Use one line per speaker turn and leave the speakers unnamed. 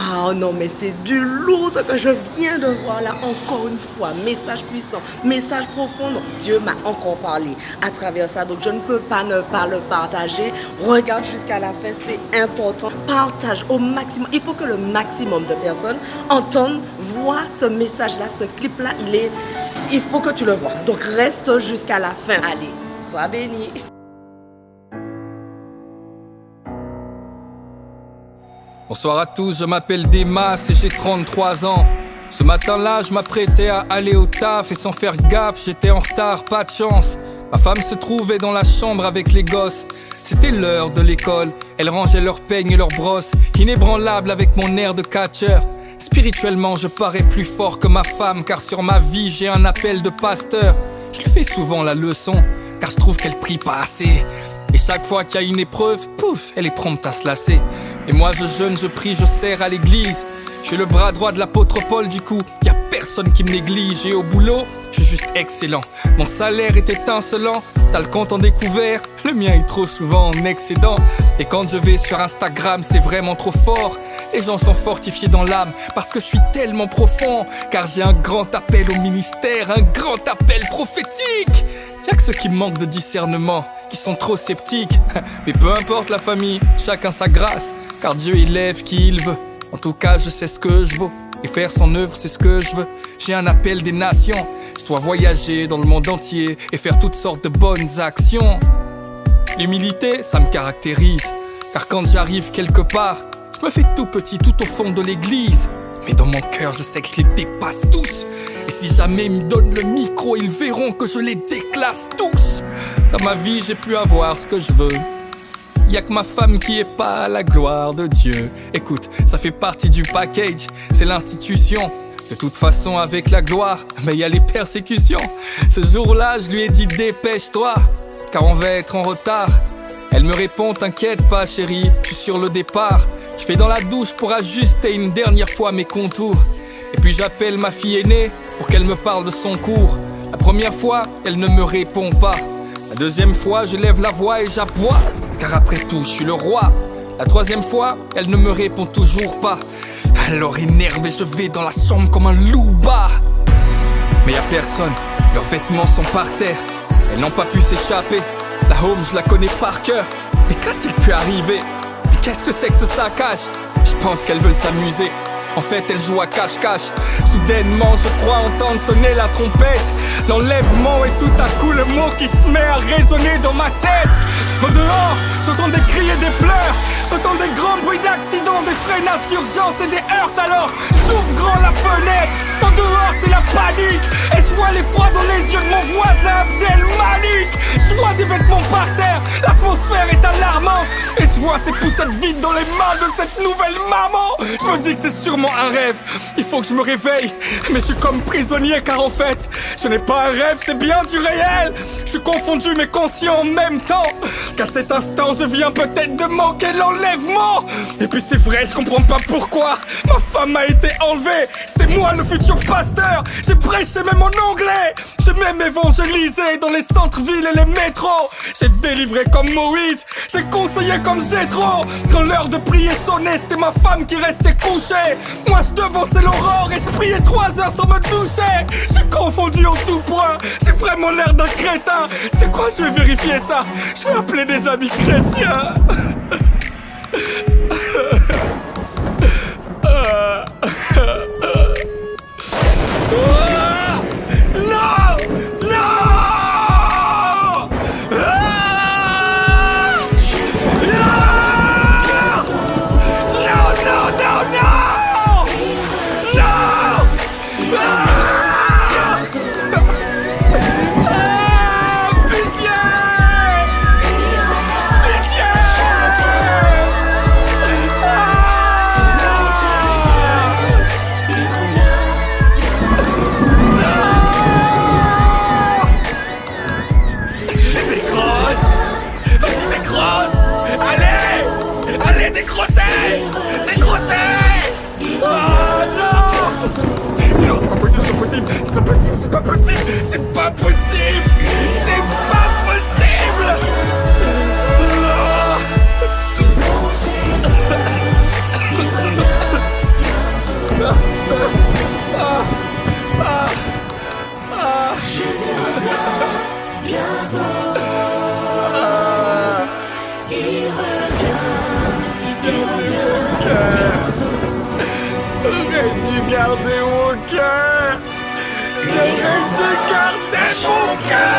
Waouh, non mais c'est du lourd ce que je viens de voir là, encore une fois. Message puissant, message profond. Non, Dieu m'a encore parlé à travers ça, donc je ne peux pas ne pas le partager. Regarde jusqu'à la fin, c'est important. Partage au maximum. Il faut que le maximum de personnes entendent, voient ce message-là, ce clip-là. Il faut que tu le vois. Donc reste jusqu'à la fin. Allez, sois béni.
Bonsoir à tous, je m'appelle Demas et j'ai 33 ans. Ce matin-là, je m'apprêtais à aller au taf et sans faire gaffe, j'étais en retard, pas de chance. Ma femme se trouvait dans la chambre avec les gosses. C'était l'heure de l'école, elle rangeait leurs peignes et leurs brosses, inébranlable avec mon air de catcheur. Spirituellement, je parais plus fort que ma femme, car sur ma vie, j'ai un appel de pasteur. Je lui fais souvent la leçon, car je trouve qu'elle prie pas assez. Et chaque fois qu'il y a une épreuve, pouf, elle est prompte à se lasser. Et moi je jeûne, je prie, je sers à l'église. Je suis le bras droit de l'apôtre Paul du coup. Y a personne qui me néglige et au boulot, je suis juste excellent. Mon salaire est étincelant, t'as le compte en découvert. Le mien est trop souvent en excédent. Et quand je vais sur Instagram, c'est vraiment trop fort. Les gens sont fortifiés dans l'âme parce que je suis tellement profond. Car j'ai un grand appel au ministère, un grand appel prophétique. Y'a que ceux qui manquent de discernement, qui sont trop sceptiques. Mais peu importe la famille, chacun sa grâce, car Dieu élève qui il veut. En tout cas je sais ce que je vaux, et faire son œuvre c'est ce que je veux. J'ai un appel des nations, je dois voyager dans le monde entier et faire toutes sortes de bonnes actions. L'humilité, ça me caractérise, car quand j'arrive quelque part, je me fais tout petit tout au fond de l'église. Mais dans mon cœur je sais que je les dépasse tous. Et si jamais ils me donnent le micro, ils verront que je les déclasse tous. Dans ma vie j'ai pu avoir ce que je veux. Y'a que ma femme qui est pas à la gloire de Dieu. Écoute, ça fait partie du package, c'est l'institution. De toute façon avec la gloire, mais y a les persécutions. Ce jour-là je lui ai dit dépêche-toi, car on va être en retard. Elle me répond t'inquiète pas chérie, je suis sur le départ. Je fais dans la douche pour ajuster une dernière fois mes contours. Et puis j'appelle ma fille aînée pour qu'elle me parle de son cours. La première fois, elle ne me répond pas. La deuxième fois, je lève la voix et j'aboie, car après tout, je suis le roi. La troisième fois, elle ne me répond toujours pas. Alors énervé, je vais dans la chambre comme un loup bas. Mais y'a personne, leurs vêtements sont par terre. Elles n'ont pas pu s'échapper. La home, je la connais par cœur. Mais qu'a-t-il pu arriver? Mais qu'est-ce que c'est que ce saccage? Je pense qu'elles veulent s'amuser. En fait, elle joue à cache-cache. Soudainement, je crois entendre sonner la trompette. L'enlèvement et tout à coup le mot qui se met à résonner dans ma tête. Au dehors, j'entends des cris et des pleurs. J'entends des grands bruits d'accidents, des freinages d'urgence et des heurts. Alors, j'ouvre grand la fenêtre. Au dehors, c'est la panique. Et je vois l'effroi dans les yeux de mon voisin Abdel Malik. Je vois des vêtements par terre. L'atmosphère est alarmante. Et je vois ces poussettes vides dans les mains de cette nouvelle maman. Je me dis que c'est sûrement un rêve. Il faut que je me réveille. Mais je suis comme prisonnier car en fait, ce n'est pas un rêve, c'est bien du réel. Je suis confondu mais conscient en même temps. Qu'à cet instant, je viens peut-être de manquer l'enlèvement. Et puis c'est vrai, je comprends pas pourquoi ma femme a été enlevée. C'est moi le futur pasteur. J'ai prêché même en anglais. J'ai même évangélisé dans les centres-villes et les métros. J'ai délivré comme Moïse. J'ai conseillé comme Jétro. Quand l'heure de prier sonnait, c'était ma femme qui restait couchée. Moi je devançais l'aurore et je priais 3 heures sans me toucher. J'ai confondu en tout point. J'ai vraiment l'air d'un crétin. C'est quoi, je vais vérifier ça. Je vais appeler des amis chrétiens. C'est pas possible! C'est pas possible! Non. te garder mon cœur. J'aimerais te garder mon cœur.